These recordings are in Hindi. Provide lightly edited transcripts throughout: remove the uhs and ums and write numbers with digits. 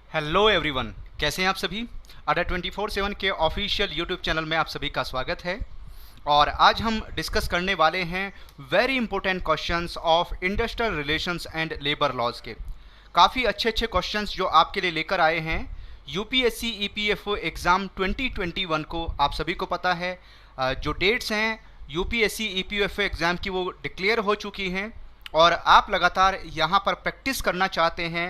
हेलो एवरीवन, कैसे हैं आप सभी। अडा 24/7 के ऑफिशियल यूट्यूब चैनल में आप सभी का स्वागत है। और आज हम डिस्कस करने वाले हैं very important questions of industrial relations and labour laws के। काफ़ी अच्छे अच्छे क्वेश्चंस जो आपके लिए लेकर आए हैं। यूपीएससी ईपीएफओ एग्ज़ाम 2021 को आप सभी को पता है, जो डेट्स हैं यूपीएससी ईपीएफओ एग्ज़ाम की वो डिक्लेयर हो चुकी हैं और आप लगातार यहाँ पर प्रैक्टिस करना चाहते हैं।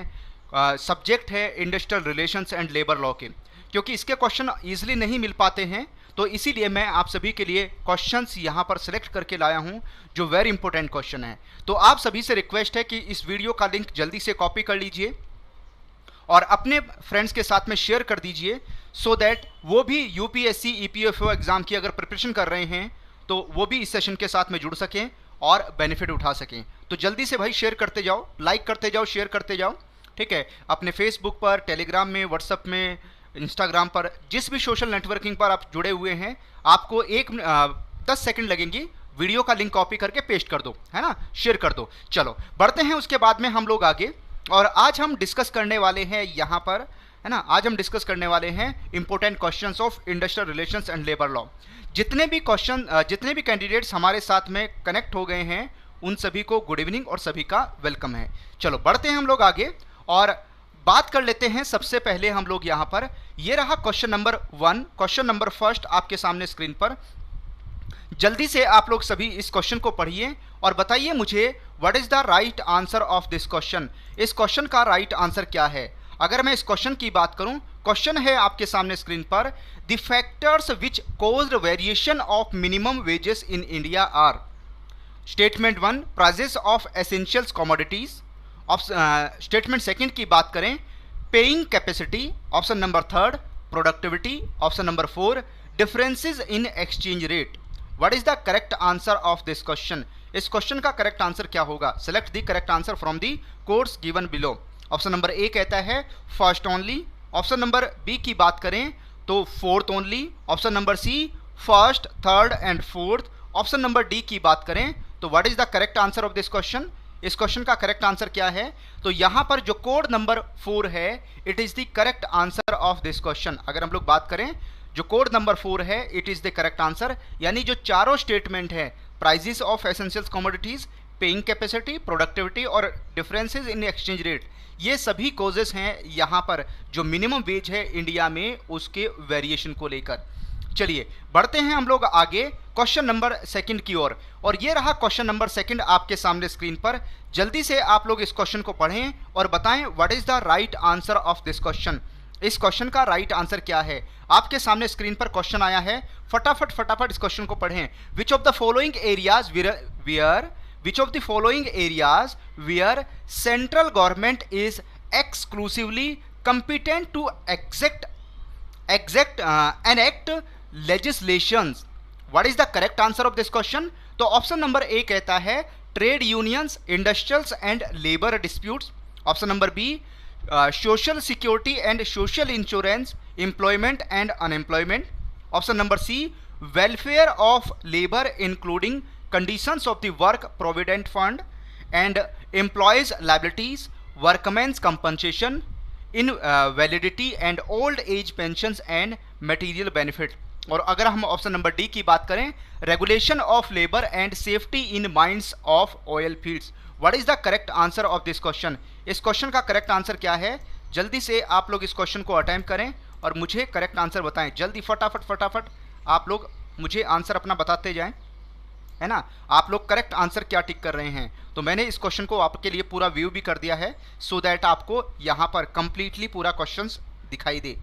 सब्जेक्ट है industrial relations and labour law के, क्योंकि इसके क्वेश्चन ईजिली नहीं मिल पाते हैं, तो इसीलिए मैं आप सभी के लिए क्वेश्चंस यहाँ पर सिलेक्ट करके लाया हूँ जो वेरी इंपॉर्टेंट क्वेश्चन है। तो आप सभी से रिक्वेस्ट है कि इस वीडियो का लिंक जल्दी से कॉपी कर लीजिए और अपने फ्रेंड्स के साथ में शेयर कर दीजिए, सो दैट वो भी यूपीएससी ईपीएफओ एग्ज़ाम की अगर प्रिपरेशन कर रहे हैं तो वो भी इस सेशन के साथ में जुड़ सकें और बेनिफिट उठा सकें। तो जल्दी से भाई शेयर करते जाओ, लाइक करते जाओ, शेयर करते जाओ, ठीक है। अपने फेसबुक पर, टेलीग्राम में, व्हाट्सएप में, इंस्टाग्राम पर, जिस भी सोशल नेटवर्किंग पर आप जुड़े हुए हैं, आपको 10 सेकंड लगेंगी, वीडियो का लिंक कॉपी करके पेस्ट कर दो, है ना, शेयर कर दो। चलो बढ़ते हैं उसके बाद में हम लोग आगे। और आज हम डिस्कस करने वाले हैं यहाँ पर, है ना, आज हम डिस्कस करने वाले हैं important questions of industrial relations and labour law. जितने भी कैंडिडेट्स हमारे साथ में कनेक्ट हो गए हैं उन सभी को गुड इवनिंग और सभी का वेलकम है। चलो बढ़ते हैं हम लोग आगे और बात कर लेते हैं। सबसे पहले हम लोग यहाँ पर, ये रहा question number 1, question number first आपके सामने स्क्रीन पर। जल्दी से आप लोग सभी इस क्वेश्चन को पढ़िए और बताइए मुझे what is the right answer of this question. इस क्वेश्चन का राइट आंसर क्या है। अगर मैं इस क्वेश्चन की बात करूं, क्वेश्चन है आपके सामने स्क्रीन पर, the factors which caused variation of minimum wages in India are. Statement 1, prices of essentials commodities. Statement second की बात करें, paying capacity. Option number 3, productivity. Option number 4, differences in exchange rate. What is the correct answer of this question. इस क्वेश्चन का करेक्ट आंसर क्या होगा। Select the correct answer from the codes given below. Option number A कहता है first only. Option number B की बात करें तो fourth only. Option number C first, third and fourth. Option number D की बात करें तो what is the correct answer of this question. इस क्वेश्चन का करेक्ट आंसर क्या है। तो यहां पर जो कोड नंबर 4 है, it is the correct answer of this question. अगर हम लोग बात करें, जो कोड नंबर 4 है, it is the correct answer. यानी जो चारों स्टेटमेंट है, prices of essentials commodities, paying capacity, productivity और डिफरेंसेस इन एक्सचेंज रेट, ये सभी कॉजेस हैं यहाँ पर जो मिनिमम वेज है इंडिया में उसके वेरिएशन को लेकर। चलिए बढ़ते हैं हम लोग आगे क्वेश्चन नंबर सेकंड की ओर। और ये रहा क्वेश्चन नंबर सेकंड आपके सामने स्क्रीन पर। जल्दी से आप लोग इस क्वेश्चन को पढ़ें और बताएं what is the right answer of this question. इस क्वेश्चन का राइट आंसर क्या है। आपके सामने स्क्रीन पर क्वेश्चन आया है, फटाफट इस क्वेश्चन को पढ़ें। Which of the following areas where central government is exclusively competent to enact legislations. What is the correct answer of this question? तो ऑप्शन नंबर ए कहता है trade unions, industrials and labour disputes. Option number B social security and social insurance, employment and unemployment. Option number C welfare of labour including conditions of the work provident fund and employers liabilities, workmen's compensation, invalidity and old age pensions and material benefit. और अगर हम ऑप्शन नंबर डी की बात करें, regulation of labour and safety in mines of oil fields. What is the correct answer of this question. इस क्वेश्चन का करेक्ट आंसर क्या है। जल्दी से आप लोग इस क्वेश्चन को अटेम्प्ट करें और मुझे करेक्ट आंसर बताएं। जल्दी फटाफट आप लोग मुझे आंसर अपना बताते जाएं, है ना। आप लोग करेक्ट आंसर क्या टिक कर रहे हैं। तो मैंने इस क्वेश्चन को आपके लिए पूरा व्यू भी कर दिया है, सो दैट आपको यहाँ पर कंप्लीटली पूरा क्वेश्चंस दिखाई दे।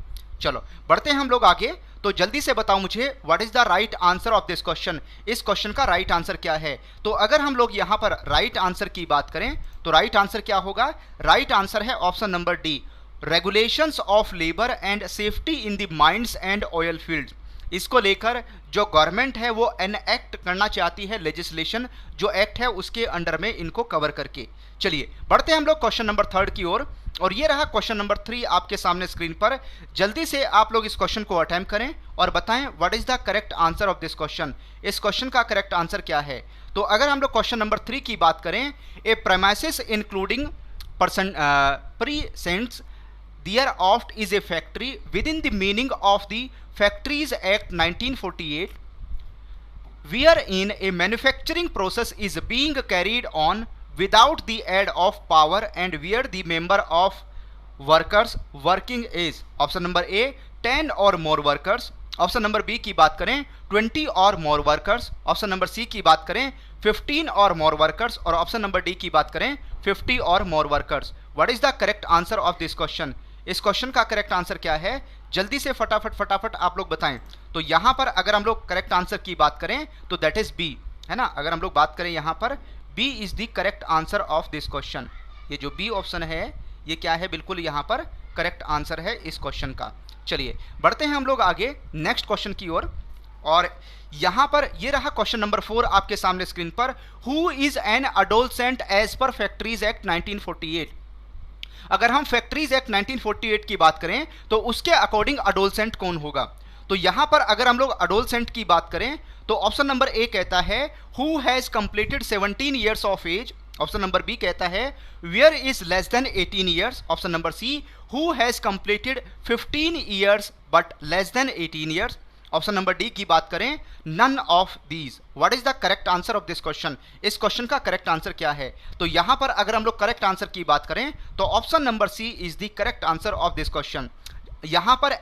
चलो बढ़ते हैं हम लोग आगे। तो जल्दी से बताओ मुझे what is the right answer of this question. इस क्वेश्चन का राइट आंसर क्या है। तो अगर हम लोग यहाँ पर राइट आंसर की बात करें तो राइट आंसर क्या होगा। राइट आंसर है option number D, regulations of labour and safety in the mines and oil field. इसको लेकर जो गवर्नमेंट है वो एनएक्ट करना चाहती है लेजिस्लेशन, जो एक्ट है उसके अंडर में इनको कवर करके। चलिए बढ़ते हैं हम लोग क्वेश्चन नंबर 3 की ओर। और ये रहा क्वेश्चन नंबर 3 आपके सामने स्क्रीन पर। जल्दी से आप लोग इस क्वेश्चन को अटेम्प्ट करें और बताएं what is the correct answer of this question. इस क्वेश्चन का करेक्ट आंसर क्या है। तो अगर हम लोग क्वेश्चन नंबर 3 की बात करें, a premises including precincts thereof is a factory within the meaning of the factories act 1948 wherein a manufacturing process is being carried on without the aid of power and where the member of workers working is option number A 10 or more workers, option number B की बात करें 20 or more workers, option number C की बात करें 15 और मोर वर्कर्स, और ऑप्शन नंबर डी की बात करें 50 or more workers. What is the correct answer of this question? इस क्वेश्चन का करेक्ट आंसर क्या है? जल्दी से फटाफट आप लोग बताएं। तो यहां पर अगर हम लोग करेक्ट आंसर की बात करें तो दैट इज बी, है ना। अगर हम लोग बात करें यहां पर B is the correct answer of this question. ये जो बी ऑप्शन है ये क्या है? बिल्कुल यहां पर करेक्ट आंसर है इस क्वेश्चन का। चलिए बढ़ते हैं हम लोग आगे नेक्स्ट क्वेश्चन की ओर, और यहां पर ये रहा क्वेश्चन नंबर 4 आपके सामने स्क्रीन पर। Who is an adolescent as per factories act 1948? अगर हम फैक्ट्रीज एक्ट 1948 की बात करें तो उसके अकॉर्डिंग अडोलसेंट कौन होगा? तो यहां पर अगर हम लोग अडोलसेंट की बात करें तो ऑप्शन नंबर ए कहता है who has completed 17 years of age, option number B कहता है where is less than 18 years, option number C who has completed 15 years but less than 18 years, option number D की बात करें none of these. What is the correct answer of this question? इस क्वेश्चन का करेक्ट आंसर क्या है? तो यहां पर अगर हम लोग करेक्ट आंसर की बात करें तो option number C is the correct answer of this question. यहां पर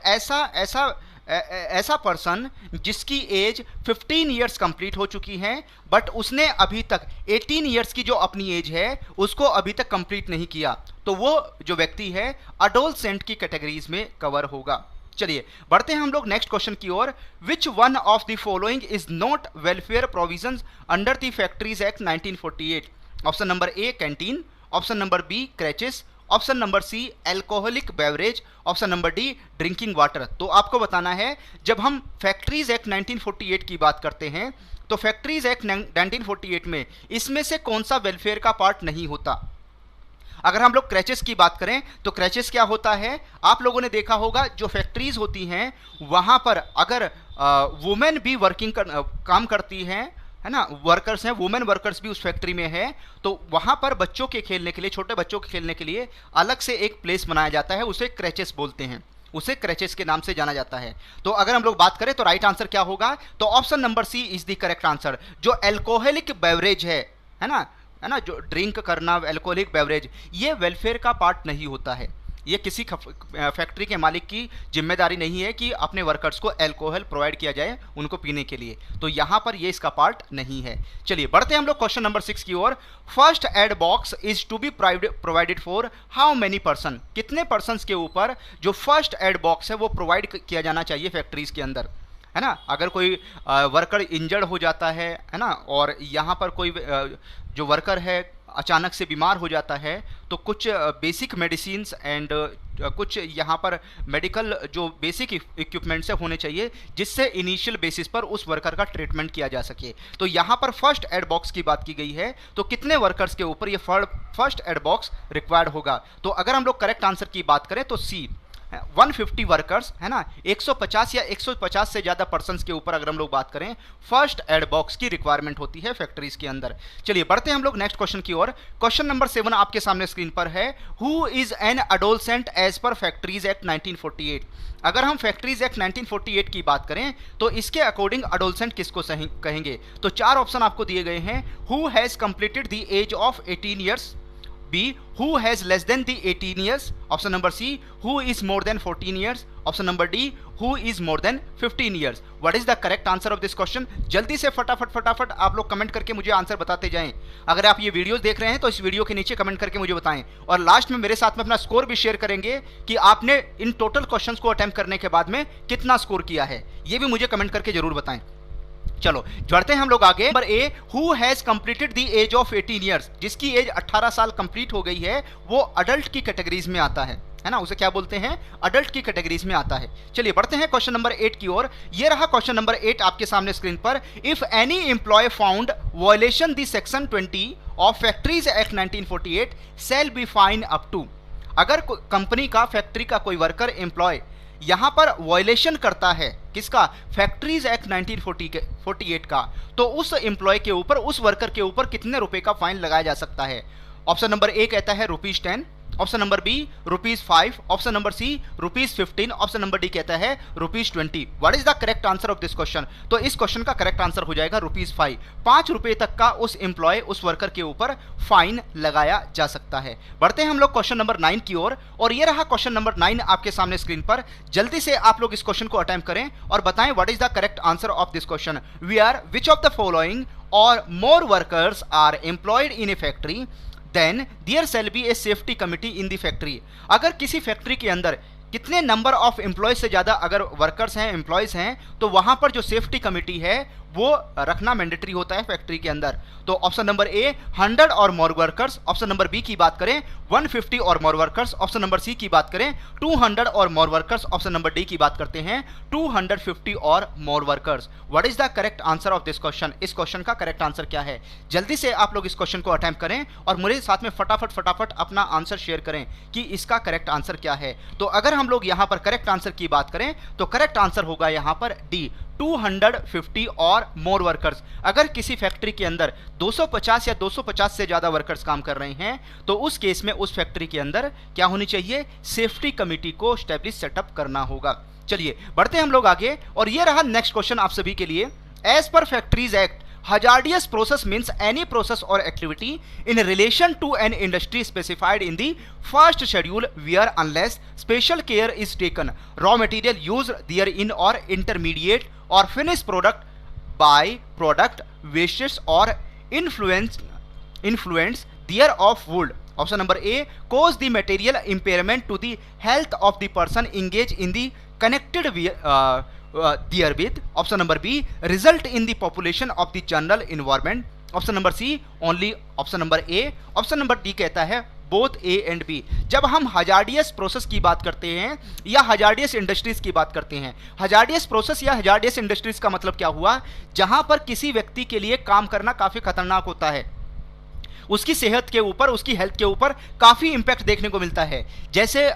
ऐसा पर्सन जिसकी एज 15 ईयर्स कंप्लीट हो चुकी है बट उसने अभी तक 18 ईयर्स की जो अपनी एज है उसको अभी तक कंप्लीट नहीं किया, तो वो जो व्यक्ति है अडोलसेंट की कैटेगरीज में कवर होगा। चलिए बढ़ते हैं हम लोग नेक्स्ट क्वेश्चन की ओर। Which one of the following is not welfare provisions under the factories act 1948? Option number A canteen, option number B creches, option number C alcoholic beverage, option number D drinking water. तो आपको बताना है जब हम फैक्ट्रीज एक्ट 1948 की बात करते हैं तो फैक्ट्रीज एक्ट 1948 में इसमें से कौन सा वेलफेयर का पार्ट नहीं होता? अगर हम लोग क्रैचेस की बात करें तो क्रैचेस क्या होता है? आप लोगों ने देखा होगा जो फैक्ट्रीज होती हैं वहां पर अगर वुमेन भी काम करती हैं, है ना, वर्कर्स हैं, वुमेन वर्कर्स भी उस फैक्ट्री में है, तो वहां पर बच्चों के खेलने के लिए, छोटे बच्चों के खेलने के लिए अलग से एक प्लेस बनाया जाता है, उसे क्रैचेस बोलते हैं, उसे क्रैचेस के नाम से जाना जाता है। तो अगर हम लोग बात करें तो राइट आंसर क्या होगा? तो option number C is the correct answer. जो एल्कोहलिक बेवरेज है ना, जो ड्रिंक करना, एल्कोहलिक बेवरेज, ये वेलफेयर का पार्ट नहीं होता है। ये किसी फैक्ट्री के मालिक की जिम्मेदारी नहीं है कि अपने वर्कर्स को अल्कोहल प्रोवाइड किया जाए उनको पीने के लिए, तो यहाँ पर ये इसका पार्ट नहीं है। चलिए बढ़ते हैं हम लोग क्वेश्चन नंबर 6 की ओर। First aid box is to be provided for how many person? कितने पर्सन्स के ऊपर जो फर्स्ट एड बॉक्स है वो प्रोवाइड किया जाना चाहिए फैक्ट्रीज के अंदर, है ना। अगर कोई वर्कर इंजर्ड हो जाता है ना, और यहाँ पर कोई जो वर्कर है अचानक से बीमार हो जाता है तो कुछ बेसिक मेडिसिन्स एंड कुछ यहाँ पर मेडिकल जो बेसिक इक्विपमेंट्स होने चाहिए जिससे इनिशियल बेसिस पर उस वर्कर का ट्रीटमेंट किया जा सके। तो यहाँ पर फर्स्ट एड बॉक्स की बात की गई है, तो कितने वर्कर्स के ऊपर ये फर्स्ट एड बॉक्स रिक्वायर्ड होगा? तो अगर हम लोग करेक्ट आंसर की बात करें तो सी 150 वर्कर्स, है ना, 150 या 150 से ज़्यादा पर्सन्स के ऊपर अगर हम लोग बात करें फर्स्ट एड बॉक्स की रिक्वायरमेंट होती है फैक्ट्रीज के अंदर। चलिए बढ़ते हैं हम लोग नेक्स्ट क्वेश्चन की ओर। क्वेश्चन नंबर 7 आपके सामने स्क्रीन पर है। Who is an adolescent as per factories act 1948? अगर हम फैक्ट्रीज एक्ट 1948 की बात करें तो इसके अकॉर्डिंग अडोलसेंट किसको कहेंगे? तो 4 ऑप्शन आपको दिए गए हैं। Who has completed the age of 18 years, B, who has less than the 18 years, option number C, who is more than 14 years, option number D, who is more than 15 years. What is the correct answer of this question? जल्दी से फटाफट आप लोग कमेंट करके मुझे आंसर बताते जाएं। अगर आप ये वीडियोस देख रहे हैं तो इस वीडियो के नीचे कमेंट करके मुझे बताएं, और लास्ट में मेरे साथ में अपना स्कोर भी शेयर करेंगे कि आपने इन टोटल क्वेश्चंस को अटेम्प्ट करने के बाद में कितना स्कोर किया है, ये भी मुझे कमेंट करके जरूर बताएं। चलो बढ़ते हैं हम लोग आगे। Number A, who has completed the age of 18 years? जिसकी एज 18 साल कंप्लीट हो गई है वो अडल्ट की कैटेगरीज में आता है ना, उसे क्या बोलते हैं? अडल्ट की कैटेगरीज में आता है। चलिए बढ़ते हैं क्वेश्चन नंबर 8 की ओर। ये रहा क्वेश्चन नंबर 8 आपके सामने स्क्रीन पर। If any employ found violation the section 20 of factories act 1948 shall be fine up to. अगर कंपनी का, फैक्ट्री का कोई वर्कर एम्प्लॉय यहां पर वायलेशन करता है किसका? फैक्ट्रीज एक्ट 1948 का, तो उस एम्प्लॉय के ऊपर, उस वर्कर के ऊपर कितने रुपए का फाइन लगाया जा सकता है? ऑप्शन नंबर ए कहता है ₹10, option number B ₹5, option number C ₹15, option number D कहता है ₹20। What is the correct answer of this question? तो इस क्वेश्चन का करेक्ट आंसर हो जाएगा ₹5। ₹5 तक का उस एम्प्लॉय, उस वर्कर के ऊपर फाइन लगाया जा सकता है। बढ़ते हैं हम लोग क्वेश्चन नंबर 9 की ओर, और ये रहा क्वेश्चन नंबर 9 आपके सामने स्क्रीन पर। जल्दी से आप लोग इस क्वेश्चन को अटेम्प्ट करें और बताएं what is the correct answer of this question. We are which of the following or more workers are employed in a factory then there shall be a safety committee in the factory. अगर किसी फैक्ट्री के अंदर कितने नंबर ऑफ एम्प्लॉयज से ज़्यादा अगर वर्कर्स हैं, एम्प्लॉयज हैं, तो वहां पर जो सेफ्टी कमिटी है वो रखना मैंडेटरी होता है फैक्ट्री के अंदर। तो option number A 100 or more workers, option number B की बात करें 150 or more workers, option number C की बात करें 200 or more workers, option number D की बात करते हैं 250 or more workers. What is the correct answer of this question? इस क्वेश्चन का करेक्ट आंसर क्या है? जल्दी से आप लोग इस क्वेश्चन को अटेम्प्ट करें और मेरे साथ में फटाफट अपना आंसर शेयर करें कि इसका करेक्ट आंसर क्या है। तो अगर हम लोग यहां पर करेक्ट आंसर की बात करें तो करेक्ट आंसर होगा यहां पर डी 250 और मोर वर्कर्स। अगर किसी फैक्ट्री के अंदर 250 या 250 से ज्यादा वर्कर्स काम कर रहे हैं तो उस केस में उस फैक्ट्री के अंदर क्या होनी चाहिए? सेफ्टी कमिटी को स्टैब्लिश सेटअप करना होगा। चलिए बढ़ते हैं हम लोग आगे, और ये रहा नेक्स्ट क्वेश्चन आप सभी के लिए। As per factories act, hazardous process means any process or activity in relation to an industry specified in the first schedule where unless special care is taken raw material used therein or intermediate or finished product by product wastes or influence thereof would, option number A, cause the material impairment to the health of the person engaged in the connected therewith, option number B, result in the population of the general environment, option number C only option number A, option number D कहता है बोथ ए एंड बी। जब हम हजार्डियस प्रोसेस की बात करते हैं या हजार्डियस इंडस्ट्रीज की बात करते हैं, हजार्डियस प्रोसेस या हजार्डियस इंडस्ट्रीज का मतलब क्या हुआ? जहां पर किसी व्यक्ति के लिए काम करना काफी खतरनाक होता है, उसकी सेहत के ऊपर, उसकी हेल्थ के ऊपर काफी इंपैक्ट देखने को मिलता है। जैसे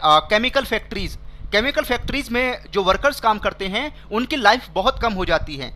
केमिकल फैक्ट्रीज में जो वर्कर्स काम करते हैं उनकी लाइफ बहुत कम हो जाती है।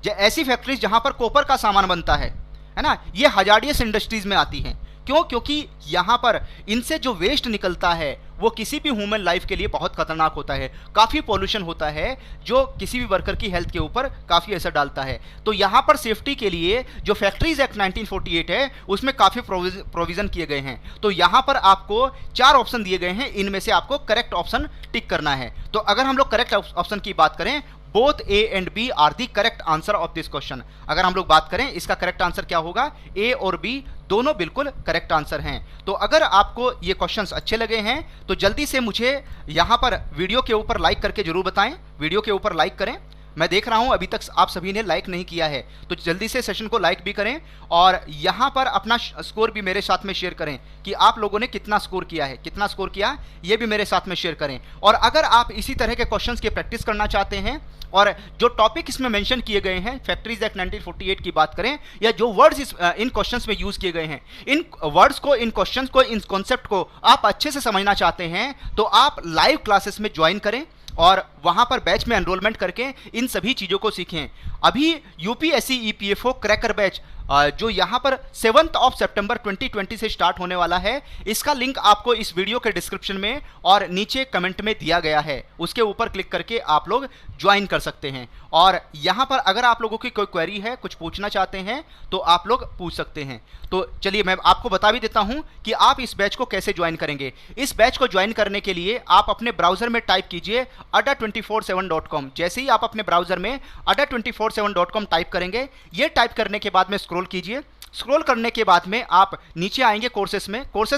ऐसी फैक्ट्रीज जहां पर कॉपर का सामान बनता है ना, ये हजार्डियस इंडस्ट्रीज में आती हैं। क्यों? क्योंकि यहां पर इनसे जो वेस्ट निकलता है वो किसी भी ह्यूमन लाइफ के लिए बहुत खतरनाक होता है। काफ़ी पॉल्यूशन होता है जो किसी भी वर्कर की हेल्थ के ऊपर काफ़ी असर डालता है। तो यहाँ पर सेफ्टी के लिए जो फैक्ट्रीज एक्ट 1948 है उसमें काफ़ी प्रोविज़न किए गए हैं। तो यहाँ पर आपको 4 ऑप्शन दिए गए हैं, इनमें से आपको करेक्ट ऑप्शन टिक करना है। तो अगर हम लोग करेक्ट ऑप्शन की बात करें, both A and B are the correct answer of this question. अगर हम लोग बात करें इसका करेक्ट आंसर क्या होगा, ए और बी दोनों बिल्कुल करेक्ट आंसर हैं। तो अगर आपको ये क्वेश्चंस अच्छे लगे हैं तो जल्दी से मुझे यहाँ पर वीडियो के ऊपर लाइक करके जरूर बताएं। वीडियो के ऊपर लाइक करें, मैं देख रहा हूं अभी तक आप सभी ने लाइक नहीं किया है, तो जल्दी से सेशन को लाइक भी करें और यहां पर अपना स्कोर भी मेरे साथ में शेयर करें कि आप लोगों ने कितना स्कोर किया है, कितना स्कोर किया ये भी मेरे साथ में शेयर करें। और अगर आप इसी तरह के क्वेश्चंस की प्रैक्टिस करना चाहते हैं और जो टॉपिक इसमें मेंशन किए गए हैं, फैक्ट्रीज एक्ट 1948 की बात करें या जो वर्ड्स इन क्वेश्चंस में यूज किए गए हैं, इन वर्ड्स को, इन क्वेश्चंस को, इन कॉन्सेप्ट को आप अच्छे से समझना चाहते हैं तो आप लाइव क्लासेस में ज्वाइन करें और वहां पर बैच में एनरोलमेंट करके इन सभी चीज़ों को सीखें। अभी यूपीएससी ईपीएफओ क्रैकर बैच जो यहाँ पर 7 सितंबर 2020 से स्टार्ट होने वाला है, इसका लिंक आपको इस वीडियो के डिस्क्रिप्शन में और नीचे कमेंट में दिया गया है, उसके ऊपर क्लिक करके आप लोग ज्वाइन कर सकते हैं। और यहाँ पर अगर आप लोगों की कोई क्वेरी है, कुछ पूछना चाहते हैं तो आप लोग पूछ सकते हैं। तो चलिए मैं आपको बता भी देता हूँ कि आप इस बैच को कैसे ज्वाइन करेंगे। इस बैच को ज्वाइन करने के लिए आप अपने ब्राउजर में टाइप कीजिए adda247.com। जैसे ही आप अपने ब्राउजर में adda247.com टाइप करेंगे, ये टाइप करने के बाद में स्क्रॉल कीजिए। स्क्रॉल करने के बाद में आप नीचे आएंगे कोर्सेस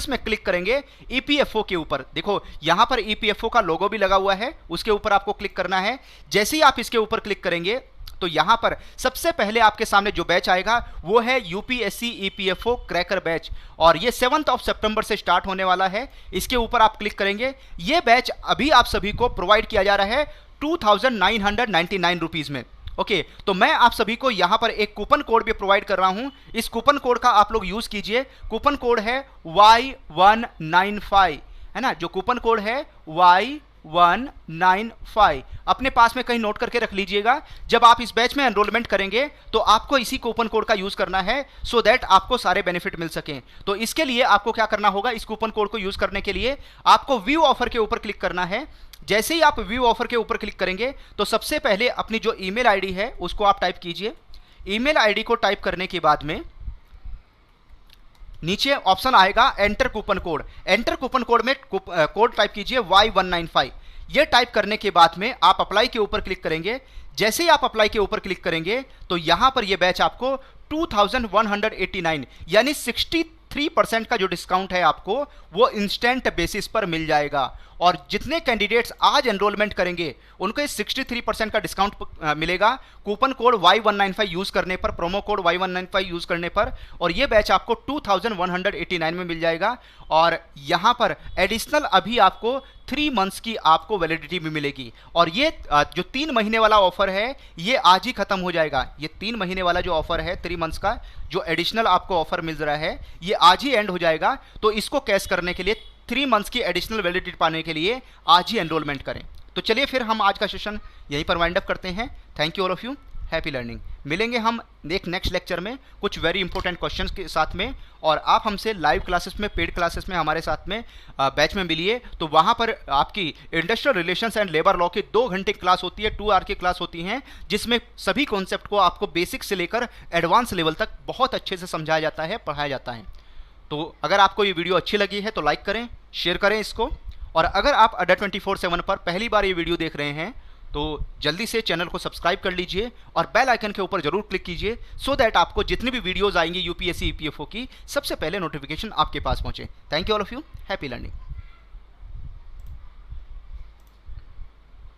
में क्लिक करेंगे ईपीएफओ के ऊपर। देखो यहाँ पर ईपीएफओ का लोगो भी लगा हुआ है, उसके ऊपर आपको क्लिक करना है। जैसे ही आप इसके ऊपर क्लिक करेंगे तो यहाँ पर सबसे पहले आपके सामने जो बैच आएगा वो है यूपीएससी ईपीएफओ क्रैकर बैच और ये 7 सितंबर से स्टार्ट होने वाला है। इसके ऊपर आप क्लिक करेंगे। ये बैच अभी आप सभी को प्रोवाइड किया जा रहा है 2999 रुपीज़ में। ओके, तो मैं आप सभी को यहाँ पर एक कूपन कोड भी प्रोवाइड कर रहा हूँ। इस कूपन कोड का आप लोग यूज़ कीजिए। कूपन कोड है Y195, है ना। जो कूपन कोड है Y195 अपने पास में कहीं नोट करके रख लीजिएगा। जब आप इस बैच में एनरोलमेंट करेंगे तो आपको इसी कूपन कोड का यूज करना है सो दैट आपको सारे बेनिफिट मिल सकें। तो इसके लिए आपको क्या करना होगा, इस कूपन कोड को यूज करने के लिए आपको व्यू ऑफर के ऊपर क्लिक करना है। जैसे ही आप व्यू ऑफर के ऊपर क्लिक करेंगे तो सबसे पहले अपनी जो ईमेल आईडी है उसको आप टाइप कीजिए। ईमेल आईडी को टाइप करने के बाद में नीचे ऑप्शन आएगा enter coupon code. Enter coupon code में कोड टाइप कीजिए Y195। ये टाइप करने के बाद में आप अप्लाई के ऊपर क्लिक करेंगे। जैसे ही आप अप्लाई के ऊपर क्लिक करेंगे तो यहां पर ये बैच आपको 2189 यानी 63% का जो डिस्काउंट है आपको वो इंस्टेंट बेसिस पर मिल जाएगा। और जितने कैंडिडेट्स आज एनरोलमेंट करेंगे उनको 63% का डिस्काउंट मिलेगा कूपन कोड Y195 यूज करने पर, प्रोमो कोड Y195 यूज करने पर। और ये बैच आपको 2189 में मिल जाएगा। और यहां पर एडिशनल अभी आपको 3 मंथ्स की आपको वैलिडिटी भी मिलेगी। और ये जो 3 महीने वाला ऑफर है ये आज ही खत्म हो जाएगा। ये 3 महीने वाला जो ऑफर है 3 मंथ्स का जो एडिशनल आपको ऑफर मिल रहा है ये आज ही एंड हो जाएगा। तो इसको कैश करने के लिए 3 मंथ्स की एडिशनल वैलिडिटी पाने के लिए आज ही एनरोलमेंट करें। तो चलिए फिर हम आज का सेशन यहीं पर वाइंड अप करते हैं। Thank you all of you, happy learning. मिलेंगे हम एक नेक्स्ट लेक्चर में कुछ वेरी इंपॉर्टेंट क्वेश्चंस के साथ में। और आप हमसे लाइव क्लासेस में, पेड क्लासेस में हमारे साथ में बैच में मिलिए। तो वहाँ पर आपकी industrial relations and labour law की 2 घंटे क्लास होती है, 2 आवर की क्लास होती हैं, जिसमें सभी कॉन्सेप्ट को आपको बेसिक से लेकर एडवांस लेवल तक बहुत अच्छे से समझाया जाता है, पढ़ाया जाता है। तो अगर आपको ये वीडियो अच्छी लगी है तो लाइक करें, शेयर करें इसको। और अगर आप अड्डा 24/7 पर पहली बार ये वीडियो देख रहे हैं तो जल्दी से चैनल को सब्सक्राइब कर लीजिए और बेल आइकन के ऊपर जरूर क्लिक कीजिए सो दैट आपको जितनी भी वीडियोस आएंगी यूपीएससी ईपीएफओ की सबसे पहले नोटिफिकेशन आपके पास पहुंचे। Thank you all of you, happy learning.